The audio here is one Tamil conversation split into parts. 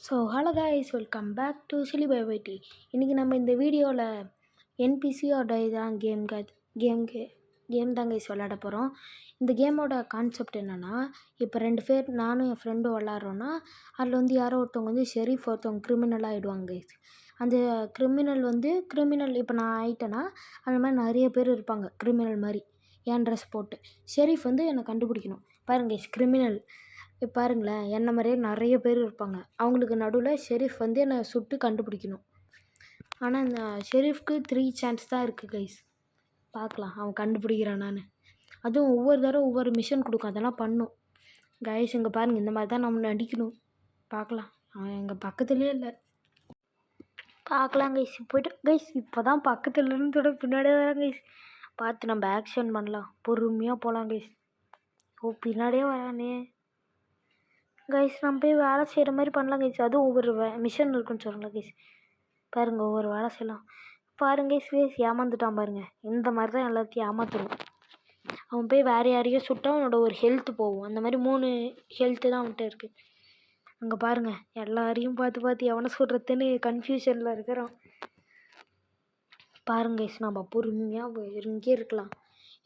So hello guys, welcome back to சிலி பை வைட்டி. இன்றைக்கி நம்ம இந்த வீடியோவில் என்பிசியோட இதான் கேம் தான் கைஸ் விளாட போகிறோம். இந்த கேமோட கான்செப்ட் என்னென்னா, இப்போ 2 பேர் நானும் என் ஃப்ரெண்டும் விளாட்றோன்னா, அதில் வந்து யாரோ ஒருத்தவங்க ஷெரீஃப், ஒருத்தவங்க கிரிமினலாக ஆகிடுவாங்க கைஸ். அந்த கிரிமினல் இப்போ நான் ஆகிட்டேன்னா, அந்த மாதிரி நிறைய பேர் இருப்பாங்க கிரிமினல் மாதிரி என் ட்ரெஸ் போட்டு. ஷெரீஃப் என்னை கண்டுபிடிக்கணும். பாருங்க கைஸ், கிரிமினல் பாருங்களேன், என்ன மாதிரியே நிறைய பேர் இருப்பாங்க. அவங்களுக்கு நடுவில் ஷெரீஃப் என்னை சுட்டு கண்டுபிடிக்கணும். ஆனால் இந்த ஷெரீஃப்க்கு 3 சான்ஸ் தான் இருக்குது கைஸ். பார்க்கலாம் அவன் கண்டுபிடிக்கிறான். நான் அதுவும் ஒவ்வொரு தடவை ஒவ்வொரு மிஷன் கொடுக்கும், அதெல்லாம் பண்ணும் கைஸ். இங்கே பாருங்கள், இந்த மாதிரி தான் நம்ம நடிக்கணும். பார்க்கலாம், அவன் எங்கள் பக்கத்துலேயே இல்லை. பார்க்கலாம் கைஸ். போய்ட்டு கைஸ், இப்போ தான் பக்கத்துலேருந்து பின்னாடியே வரான் கைஸ். பார்த்து நம்ம ஆக்ஷன் பண்ணலாம், பொறுமையாக போகலாம் கைஸ். பின்னாடியே வரானே கைஸ். நம்ம போய் வேலை செய்கிற மாதிரி பண்ணலாம் கைஸ். அதுவும் ஒவ்வொரு மிஷன் இருக்குன்னு சொல்லலாம் கைஸ். பாருங்கள், ஒவ்வொரு வேலை செய்யலாம். பாருங்க கைஸ், ஏமாந்துட்டான் பாருங்கள். இந்த மாதிரி தான் எல்லாத்தையும் ஏமாத்துருவோம். அவன் போய் வேறு யாரையோ சுட்டா அவனோட ஒரு ஹெல்த்து போகும். அந்த மாதிரி 3 ஹெல்த்து தான் அவன்கிட்ட இருக்குது. அங்கே பாருங்கள், எல்லாரையும் பார்த்து எவனை சொல்கிறதுன்னு கன்ஃபியூஷனில் இருக்கிறான். பாருங்க கைஸ், நம்ம பொறுமையாக இங்கே இருக்கலாம்.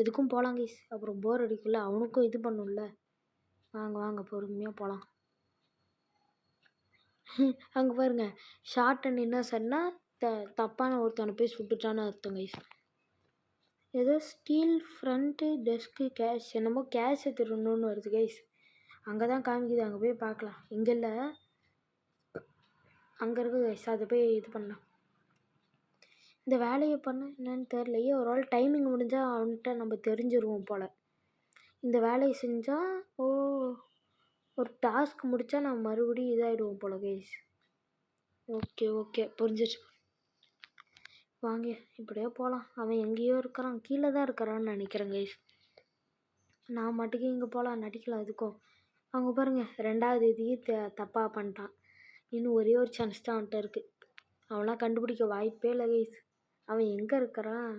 எதுக்கும் போகலாம் கைஸ். அப்புறம் போர் அடிக்கல, அவனுக்கும் இது பண்ணும்ல. வாங்க பொறுமையாக போகலாம். அங்கே பாருங்கள், ஷார்ட் அண்ட் இன்னசென்ட்னா தப்பான ஒருத்தனை போய் சுட்டுட்டான்னு அர்த்தம் கைஸ். ஏதோ ஸ்டீல் ஃப்ரண்ட்டு டெஸ்க்கு கேஷ், என்னமோ கேஷை திருடணுன்னு வருது கைஸ். அங்கே தான் காமிக்குது, அங்கே போய் பார்க்கலாம். இங்கே இல்லை, அங்கே இருக்குது கைஸ். அதை போய் இது பண்ணலாம். இந்த வேலையை பண்ண என்னன்னு தெரிலையே. ஒரு ஆள் டைமிங் முடிஞ்சால் அவன்கிட்ட நம்ம தெரிஞ்சிருவோம் போல். இந்த வேலையை செஞ்சால் ஒரு டாஸ்க் முடித்தா நான் மறுபடியும் இதாகிடுவோம் போல் கைஸ். ஓகே புரிஞ்சிச்சு. வாங்க இப்படியே போகலாம். அவன் எங்கேயோ இருக்கிறான், கீழே தான் இருக்கிறான்னு நினைக்கிறேன் கைஸ். நான் மட்டுக்கு இங்கே போகலாம், நடிக்கலாம். அதுக்கும் அவங்க பாருங்கள், 2வது இதையும் தப்பாக பண்ணிட்டான். இன்னும் ஒரே ஒரு சான்ஸ் தான் அவன்கிட்ட இருக்குது. அவனாம் கண்டுபிடிக்க வாய்ப்பே இல்லை கைஸ். அவன் எங்கே இருக்கிறான்?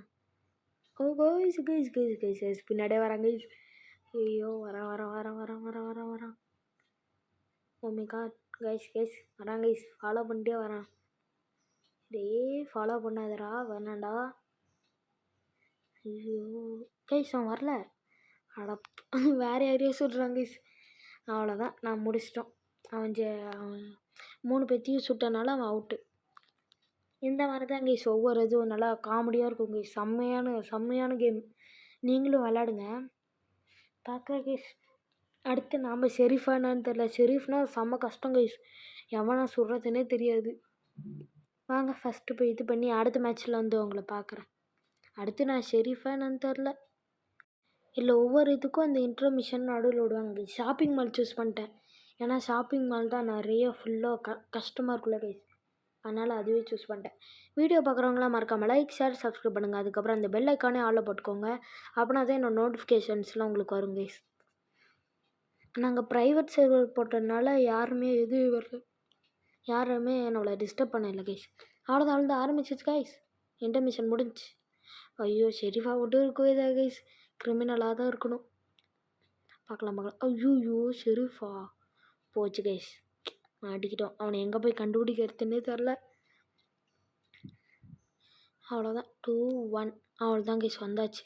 கைஸ் பின்னாடியே வரான் கைஸ். ஐயோ, வரான். ஓ மை காட் கைஸ் வரான் கைஸ். ஃபாலோ பண்ணிட்டே வரான். ஃபாலோ பண்ணாதடா, வேணாண்டா. ஐயோ கைஸ், அவன் வரல. வேறு யாரையோ சுடுறான் கைஸ். அவ்வளோதான், நான் முடிச்சிட்டோம். அவன் 3 பேத்தையும் சுட்டனால அவன் அவுட்டு. இந்த மாதிரி தான் கைஸ் ஒவ்வொரு இதுவும் நல்லா காமெடியாக இருக்கும் கைஸ். செம்மையான கேம். நீங்களும் விளாடுங்க. பார்க்குற கைஸ். அடுத்து நாம் ஷெரீஃபா என்னான்னு தெரில. ஷெரீஃப்னா செம்ம கஷ்டம் கைஸ். எவனா சுடுறதுன்னே தெரியாது. வாங்க ஃபஸ்ட்டு போய் இது பண்ணி அடுத்த மேட்ச்சில் உங்களை பார்க்குறேன். அடுத்து நான் ஷெரீஃபா என்னான்னு தெரில. இல்லை, ஒவ்வொரு இதுக்கும் அந்த இன்ட்ரோமிஷன் நடுவில் விடுவாங்க. ஷாப்பிங் மால் சூஸ் பண்ணிட்டேன். ஏன்னா ஷாப்பிங் மால் தான் நிறைய ஃபுல்லாக கஷ்டமாக இருக்குல்ல கைஸ். அதனால் அதுவே சூஸ் பண்ணிட்டேன். வீடியோ பார்க்குறவங்களாம் மறக்காமல் லைக், ஷேர், சப்ஸ்கிரைப் பண்ணுங்கள். அதுக்கப்புறம் அந்த பெல் ஐக்கானே ஆளில் போட்டுக்கோங்க. அப்படின்னா தான் என்னோடய நோட்டிஃபிகேஷன்ஸ்லாம் உங்களுக்கு வரும் கைஸ். நாங்கள் ப்ரைவேட் சர்வர் போட்டதுனால யாருமே என்னோட டிஸ்டர்ப் பண்ண இல்லை கைஸ். அவ்வளோதான் ஆரம்பிச்சிச்சு கைஸ். இன்டர்மிஷன் முடிஞ்சு. ஐயோ, ஷெரீஃபா மட்டும் இருக்கவே தான் கைஸ். கிரிமினலாக தான் இருக்கணும். பார்க்கலாம். ஐயோ, ஷெரீஃபா போச்சு கைஸ். மாட்டிக்கிட்டோம். அவனை எங்கே போய் கண்டுபிடிக்கிறதுன்னே தெரில. அவ்வளோதான், 2-1. அவ்வளோதான் கைஸ், வந்தாச்சு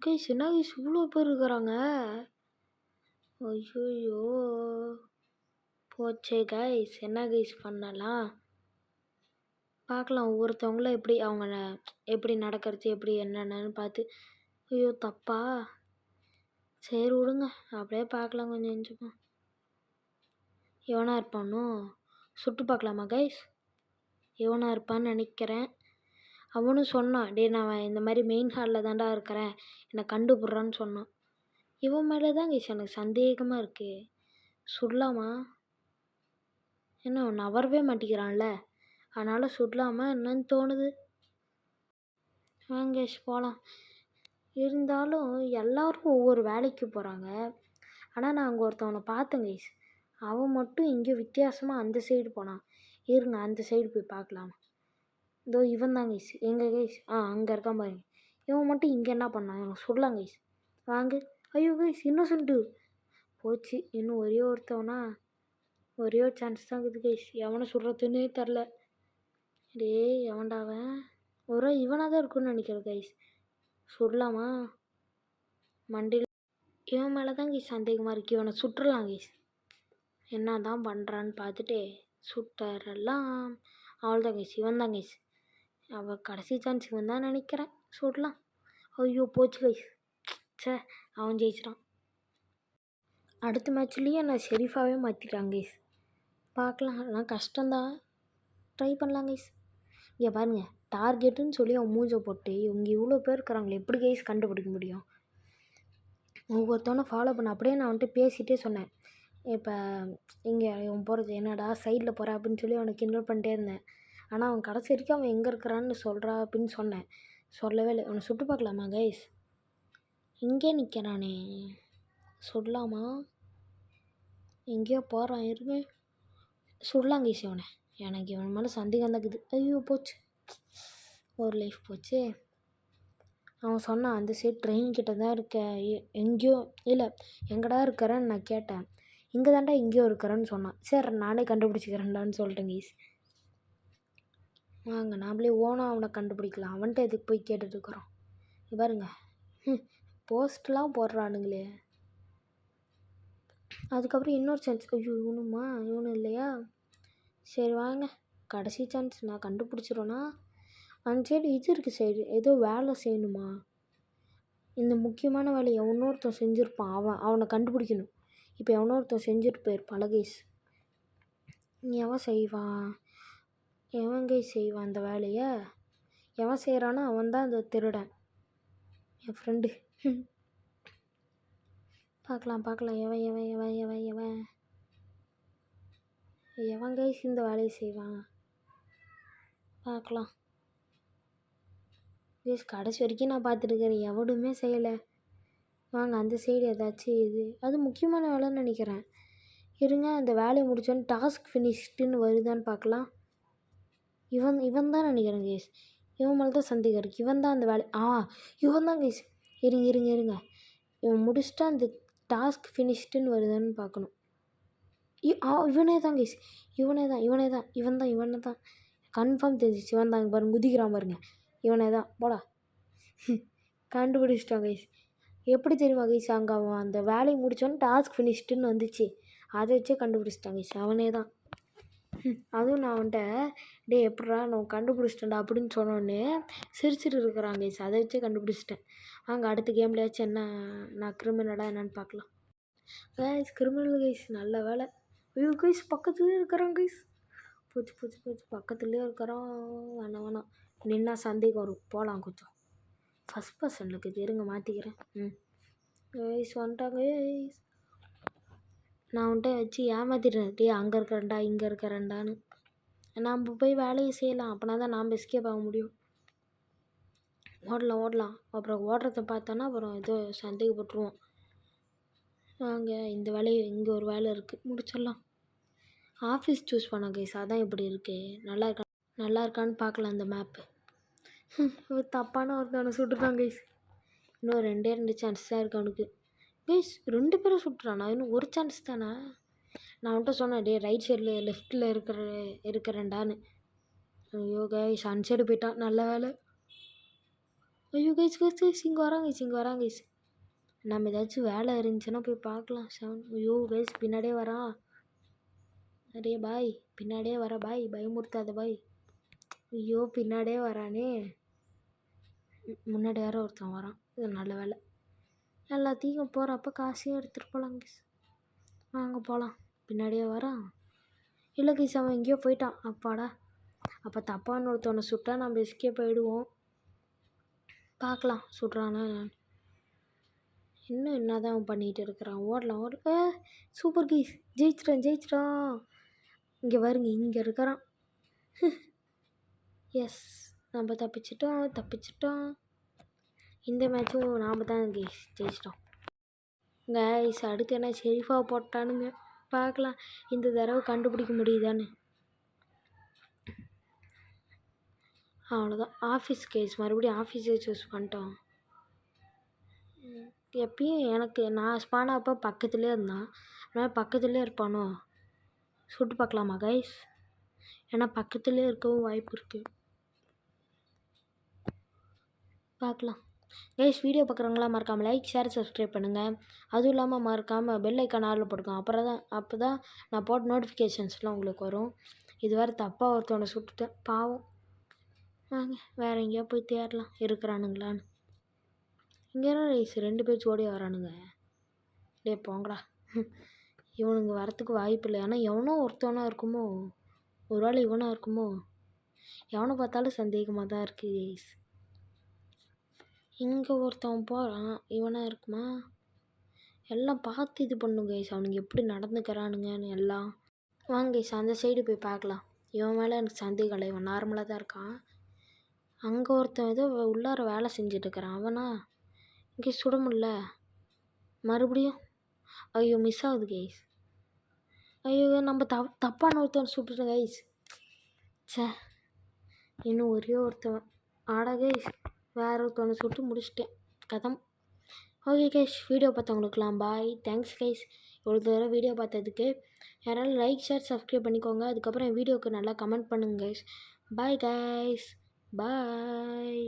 கைஸ். என்ன கைஸ் இவ்வளோ பேர் இருக்கிறாங்க? ஐயோ போச்சே கைஸ். என்ன கைஸ் பண்ணலாம்? பார்க்கலாம் ஒவ்வொருத்தவங்களும் எப்படி நடக்கிறது, எப்படி என்னென்னு பார்த்து. ஐயோ தப்பா? சரி விடுங்க, அப்படியே பார்க்கலாம் கொஞ்சம். எவனா இருப்பானோ சுட்டு பார்க்கலாமா கைஸ்? எவனா இருப்பான்னு நினைக்கிறேன். அவனும் சொன்னான், நான் இந்த மாதிரி மெயின் ஹாலில் தாண்டா இருக்கிறேன், என்னை கண்டுபிட்றான்னு சொன்னான். இவன் மேலே தான் கைஸ் எனக்கு சந்தேகமாக இருக்குது. சுடலாமா? என்ன நவரவே மாட்டேங்கிறான்ல, அதனால் சுடலாமா என்னன்னு தோணுது. வாங்க கைஸ் போகலாம். இருந்தாலும் எல்லோரும் ஒவ்வொரு வேலைக்கு போகிறாங்க. ஆனால் நான் அங்கே ஒருத்தவனை பார்த்தேன் கைஸ். அவன் மட்டும் இங்கே வித்தியாசமாக அந்த சைடு போனான். இருங்க, அந்த சைடு போய் பார்க்கலாம். இதோ இவன் தான் கைஸ். எங்கே கைஸ்? அங்கே இருக்கான் பாருங்க. இவன் மட்டும் இங்கே என்ன பண்ணான்? இவன் சுடலாம் கைஸ். வாங்க. ஐயோ கைஸ், இன்னொசன்ட்டு போச்சு. இன்னும் ஒரே ஒருத்தவனா? ஒரே ஒரு சான்ஸ் தான் இருக்குது கைஸ். எவனை சுடுறதுன்னே தெரில. டேய் எவன்டா அவன்? ஒரு இவனாக தான் இருக்குன்னு நினைக்கிறேன் கைஸ். சுடலாமா? மண்டியில் இவன் மேலே தான் கைஸ் சந்தேகமாக இருக்குது. இவனை சுட்டுறலாம் கைஸ். என்ன தான் பண்ணுறான்னு பார்த்துட்டு சுட்டரெல்லாம். அவ்வளோதான் கைஸ். இவன் தான் கைஸ். அவள் கடைசி சான்ஸ் இவன் தான் நினைக்கிறேன். சுடலாம். ஐயோ போச்சு கைஸ். சே அவன் ஜெயிச்சிட்டான். அடுத்த மேட்ச்லேயே நான் ஷெரீஃபாகவே மாற்றிட்டாங்க கைஸ். பார்க்கலாம். ஆனால் கஷ்டம்தான். ட்ரை பண்ணலாம் கைஸ். இங்கே பாருங்கள், டார்கெட்டுன்னு சொல்லி அவன் மூஞ்சை போட்டு இவங்க இவ்வளோ பேர் இருக்கிறாங்களே எப்படி கைஸ் கண்டுபிடிக்க முடியும்? ஒவ்வொருத்தவனை ஃபாலோ பண்ண அப்படியே நான் வந்துட்டு பேசிகிட்டே சொன்னேன். இப்போ இங்கே இவன் போகிறது என்னடா சைடில் போகிற அப்படின்னு சொல்லி அவனை கிண்டல் பண்ணிட்டே இருந்தேன். ஆனால் அவன் கடைசி வரைக்கும் அவன் எங்கே இருக்கிறான்னு சொல்கிறா அப்படின்னு சொன்னேன். சொல்லவே இல்லை. அவனை சுட்டு பார்க்கலாமா கைஸ்? இங்கே நிற்கிறானே, சுடலாமா? எங்கேயோ போகிறான் இருங்க. சுடலாம் கைஸ் இவனை. எனக்கு இவன் மேலே சந்தேகம் தான் இருக்குது. ஐயோ போச்சு, ஒரு லைஃப் போச்சு. அவன் சொன்னான் அந்த சைடு ட்ரெயின் கிட்ட தான் இருக்க, எங்கேயோ இல்லை எங்கடா இருக்கிறேன்னு நான் கேட்டேன். இங்கே தாண்டா எங்கேயோ இருக்கிறேன்னு சொன்னான். சரி நானே கண்டுபிடிச்சிக்கிறேன்டான்னு சொல்லிட்டேன் கைஸ். வாங்க நாமளே ஓனாக அவனை கண்டுபிடிக்கலாம். அவன்கிட்ட எதுக்கு போய் கேட்டுட்ருக்குறோம்? பாருங்க போஸ்ட்லாம் போடுறானுங்களே. அதுக்கப்புறம் இன்னொரு சான்ஸ். ஐயோ இவனுமா? இவனும் இல்லையா? சரி வாங்க கடைசி சான்ஸ். நான் கண்டுபிடிச்சிருவேன்னா அந்த சைடு இது இருக்குது சைடு ஏதோ வேலை செய்யணுமா? இந்த முக்கியமான வேலையை எவனொருத்தன் செஞ்சுருப்பான். அவனை கண்டுபிடிக்கணும். இப்போ எவனொருத்தன் செஞ்சுட்டு போயிருப்பான் கைஸ். எவன் செய்வான்? எவன் கைஸ் செய்வான் அந்த வேலையை? எவன் செய்கிறானோ அவன் தான் அந்த திருடன், என் ஃப்ரெண்டு. பார்க்கலாம் பார்க்கலாம். எவன் எவன் எவன் எவன் எவன் எவன் கைஸ் இந்த வேலையை செய்வான்? பார்க்கலாம் கைஸ். கடைசி வரைக்கும் நான் பார்த்துருக்கிறேன், எவனுமே செய்யலை. வாங்க அந்த சைடு ஏதாச்சும் இது அது முக்கியமான வேலைன்னு நினைக்கிறேன். இருங்க அந்த வேலையை முடிச்சோன்னு டாஸ்க் ஃபினிஷ்டுன்னு வருதான்னு பார்க்கலாம். இவன் தான் நினைக்கிறேன் கைஸ். இவன் மேலே தான் சந்தேகம் இருக்குது. இவன் தான் அந்த வேலை. இவன் தான் கைஸ். இருங்க இவன் முடிச்சுட்டா அந்த டாஸ்க் ஃபினிஷ்டுன்னு வருதான்னு பார்க்கணும். இவனே தான் கைஸ். இவனை தான் கன்ஃபார்ம் தெரிஞ்சிச்சு. இவன் தான் பாருங்க குதிக்கிறான் பாருங்க. இவனே தான் போடா. கண்டுபிடிச்சிட்டான் கைஸ். எப்படி தெரியுமா கைஸ்? அங்கே அவன் அந்த வேலையை முடித்தோன்னு டாஸ்க் ஃபினிஷ்டுன்னு வந்துச்சு. அதை வச்சே கண்டுபிடிச்சிட்டான் கைஸ். அவனே தான். அதுவும் நான் அவன்கிட்ட டே எப்பட்றா நான் கண்டுபிடிச்சிட்டேன்டா அப்படின்னு சொன்னோடனே சிரிச்சிட்டு இருக்கிறான் கைஸ். அதை வச்சே கண்டுபிடிச்சிட்டேன். வாங்க அடுத்த கேம்லேயாச்சும் என்ன நான் கிரிமினலாக என்னன்னு பார்க்கலாம். Guys criminal guys. நல்ல வேலை. ஐயோ கைஸ் பக்கத்துலேயே இருக்கிறான் கைஸ். போச்சு பக்கத்துலேயே இருக்கிறான். வேணாம் நின்னா சந்தேகம் வரும். போகலாம் கொஞ்சம். ஃபஸ்ட் பர்சனுக்கு இது இருங்க மாற்றிக்கிறேன். கைஸ் வந்துட்டாங்க கைஸ். நான் வந்துட்டு வச்சு ஏமாத்திடுறேன். டே அங்கே இருக்கிறேன்டா இங்கே இருக்கிறேன்டான்னு. நாம் போய் வேலையை செய்யலாம். அப்படின்னா தான் நாம் எஸ்கேப் ஆக முடியும். ஓடலாம். அப்புறம் ஓடுறத பார்த்தோன்னா அப்புறம் ஏதோ சந்தேகப்பட்டுருவோம். வாங்க இந்த வேலையை இங்கே ஒரு வேலை இருக்குது முடிச்சிடலாம். ஆஃபீஸ் சூஸ் பண்ண கைஸ். அதான் இப்படி இருக்குது. நல்லா இருக்கான்னு பார்க்கலாம் அந்த மேப்பு. தப்பான ஒருத்தவனை சுட்டுட்டான் கைஸ். இன்னும் 2 சான்ஸ் தான் இருக்கு அவனுக்கு கைஸ். 2 பேரும் சுட்டுறானா? இன்னும் ஒரு சான்ஸ் தானே? நான் அவன்கிட்ட சொன்னேன் டே ரைட் சைடில் லெஃப்ட்டில் இருக்கிறேன்டான்னு. ஐயோ கைஸ் அன் சைடு போயிட்டான். நல்ல வேலை. ஐயோ கைஸ் இங்கே வராங்க கைஸ். நம்ம ஏதாச்சும் வேலை இருந்துச்சுன்னா போய் பார்க்கலாம். 7. ஐயோ கைஸ் பின்னாடியே வரான். அரே பாய் பின்னாடியே வர பாய், பயமுறுத்தாத பாய். ஐயோ பின்னாடியே வரானே. முன்னாடி யாரோ ஒருத்தன் வரான். இது நல்ல வேலை. எல்லாத்தையும் போகிறப்ப காசையும் எடுத்துகிட்டு போகலாம் கைஸ். வாங்க போகலாம். பின்னாடியே வரான். இல்லை கைஸ் அவன் எங்கேயோ போயிட்டான். அப்பாடா. அப்போ தப்பான ஒருத்தவனை சுட்டா நம்ம எஸ்கேப் போயிடுவோம். பார்க்கலாம் சுடுறானா நான். இன்னும் என்ன தான் அவன் பண்ணிகிட்டு இருக்கிறான். ஓடலாம். சூப்பர் கைஸ் ஜெயிச்சிட்டான். இங்கே பாருங்க இங்கே இருக்கிறான். எஸ் நம்ம தப்பிச்சிட்டோம். இந்த மேட்சும் நாம் தான் கைஸ் ஜெயிச்சிட்டோம். கைஸ் அடுத்து என்ன ஷெரீஃபா போட்டானுங்க. பார்க்கலாம் இந்த தடவை கண்டுபிடிக்க முடியுதான்னு. அவ்வளோதான். ஆஃபீஸ் கேஸ் மறுபடியும் ஆஃபீஸே சூஸ் பண்ணிட்டோம். எப்பயும் நான் ஸ்பான் அப்போ பக்கத்துலேயே இருந்தான். அதனால் பக்கத்துலேயே இருப்பானோ. சுட்டு பார்க்கலாமா கைஸ்? ஏன்னா பக்கத்துலேயே இருக்கவும் வாய்ப்பு இருக்குது. பார்க்கலாம் கைஸ். வீடியோ பார்க்குறவங்களாம் மறக்காமல் லைக், ஷேர், சப்ஸ்கிரைப் பண்ணுங்கள். அதுவும் இல்லாமல் மறக்காமல் பெல் ஐக்கான் ஆளில் போட்டுக்கோங்க. அப்போ தான் நான் போட்ட நோட்டிஃபிகேஷன்ஸ்லாம் உங்களுக்கு வரும். இது வேறு தப்பாக ஒருத்தவனை சுட்டுட்டேன், பாவம். வாங்க வேறு எங்கேயோ போய் தேடலாம் இருக்கிறானுங்களான்னு. இங்கே ரைஸ் 2 பேர் ஜோடியாக வரானுங்க. டே போங்கடா. இவனுங்க வரத்துக்கு வாய்ப்பு இல்லை. ஆனால் எவனோ ஒருத்தவனாக இருக்குமோ, ஒரு வேளை இவனாக இருக்குமோ? எவனை பார்த்தாலும் சந்தேகமாக தான் இருக்குது கைஸ். இங்கே ஒருத்தவன் போகிறான், இவனாக இருக்குமா? எல்லாம் பார்த்து இது பண்ணுங்க கைஸ், அவனுங்க எப்படி நடந்துக்கிறானுங்கன்னு எல்லாம். வாங்க கைஸ் அந்த சைடு போய் பார்க்கலாம். இவன் மேலே எனக்கு சந்தேகம் இல்லை, இவன் நார்மலாக தான் இருக்கான். அங்கே ஒருத்தன் ஏதோ உள்ளார வேலை செஞ்சிட்ருக்கிறான். அவனா இங்கே சுட முடியல மறுபடியும். ஐயோ மிஸ் ஆகுது கைஸ். ஐயோ நம்ம தப்பான ஒருத்தவன் சுட்டுட்டோம் கைஸ். சே இன்னும் ஒரே ஒருத்தவன். ஆடா கைஸ் வேறு ஒருத்தவனை சுட்டு முடிச்சிட்டேன். கதம். ஓகே கைஸ் வீடியோ பார்த்தவங்களுக்குலாம் பாய். தேங்க்ஸ் கைஸ் இவ்வளோ தூரம் வீடியோ பார்த்ததுக்கு. யாராலும் லைக், ஷேர், சப்ஸ்கிரைப் பண்ணிக்கோங்க. அதுக்கப்புறம் என் வீடியோவுக்கு நல்லா கமெண்ட் பண்ணுங்க கைஸ். பாய் கைஸ், பாய்.